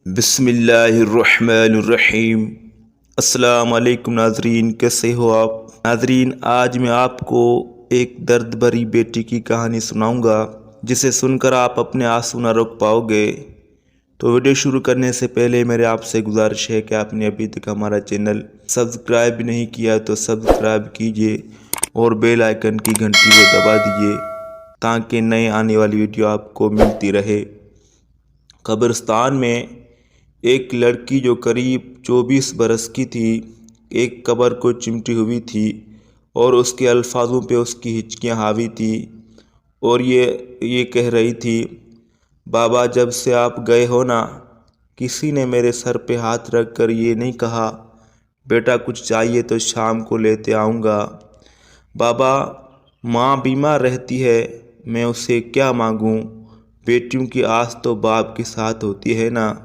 बिस्मिल्लाहिर्रहमानिर्रहीम। अस्सलाम वालेकुम नाजरीन, कैसे हो आप नाजरीन। आज मैं आपको एक दर्द भरी बेटी की कहानी सुनाऊंगा जिसे सुनकर आप अपने आंसू न रोक पाओगे। तो वीडियो शुरू करने से पहले मेरे आपसे गुजारिश है कि आपने अभी तक हमारा चैनल सब्सक्राइब नहीं किया तो सब्सक्राइब कीजिए और बेल आइकन की घंटी को दबा दीजिए ताकि नए आने वाली वीडियो आपको मिलती रहे। कब्रिस्तान में एक लड़की जो करीब 24 बरस की थी एक कब्र को चिमटी हुई थी और उसके अल्फाजों पे उसकी हिचकियाँ हावी थी और ये कह रही थी, बाबा जब से आप गए हो ना, किसी ने मेरे सर पे हाथ रख कर ये नहीं कहा बेटा कुछ चाहिए तो शाम को लेते आऊँगा। बाबा माँ बीमार रहती है, मैं उसे क्या मांगूँ, बेटियों की आस तो बाप के साथ होती है ना।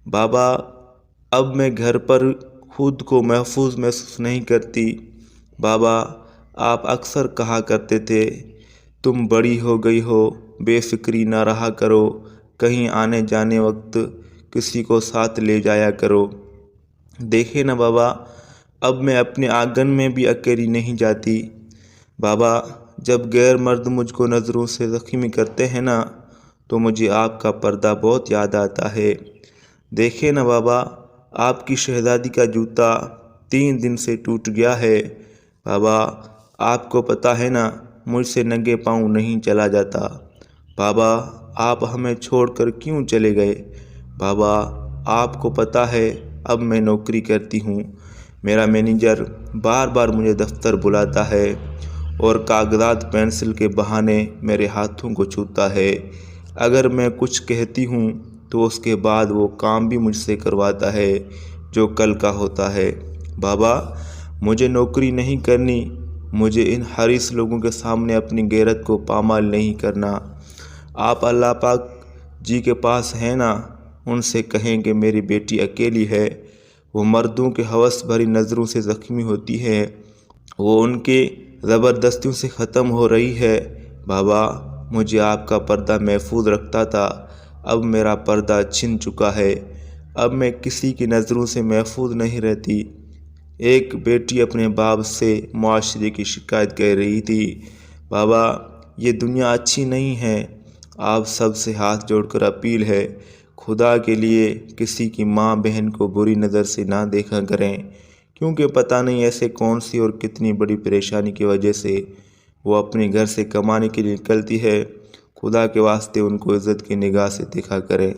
बाबा अब मैं घर पर खुद को महफूज महसूस नहीं करती। बाबा आप अक्सर कहा करते थे तुम बड़ी हो गई हो, बेफिक्री ना रहा करो, कहीं आने जाने वक्त किसी को साथ ले जाया करो। देखे ना बाबा अब मैं अपने आंगन में भी अकेली नहीं जाती। बाबा जब गैर मर्द मुझको नज़रों से ज़ख्मी करते हैं ना तो मुझे आपका पर्दा बहुत याद आता है। देखे ना बाबा आपकी शहज़ादी का जूता 3 दिन से टूट गया है। बाबा आपको पता है ना मुझसे नंगे पाँव नहीं चला जाता। बाबा आप हमें छोड़कर क्यों चले गए। बाबा आपको पता है अब मैं नौकरी करती हूँ, मेरा मैनेजर बार बार मुझे दफ्तर बुलाता है और कागजात पेंसिल के बहाने मेरे हाथों को छूता है। अगर मैं कुछ कहती हूँ तो उसके बाद वो काम भी मुझसे करवाता है जो कल का होता है। बाबा मुझे नौकरी नहीं करनी, मुझे इन हरीस लोगों के सामने अपनी गैरत को पामाल नहीं करना। आप अल्लाह पाक जी के पास हैं ना, उनसे कहें कि मेरी बेटी अकेली है, वो मर्दों के हवस भरी नज़रों से ज़ख्मी होती है, वो उनके ज़बरदस्तियों से ख़त्म हो रही है। बाबा मुझे आपका पर्दा महफूज रखता था, अब मेरा पर्दा छिन चुका है, अब मैं किसी की नज़रों से महफूज नहीं रहती। एक बेटी अपने बाप से मुआशरे की शिकायत कर रही थी। बाबा ये दुनिया अच्छी नहीं है, आप सब से हाथ जोड़कर अपील है खुदा के लिए किसी की माँ बहन को बुरी नज़र से ना देखा करें, क्योंकि पता नहीं ऐसे कौन सी और कितनी बड़ी परेशानी की वजह से वो अपने घर से कमाने के लिए निकलती है। खुदा के वास्ते उनको इज़्ज़त की निगाह से देखा करें।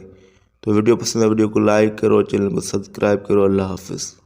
तो वीडियो पसंद है वीडियो को लाइक करो, चैनल को सब्सक्राइब करो। अल्लाह हाफ़िज़।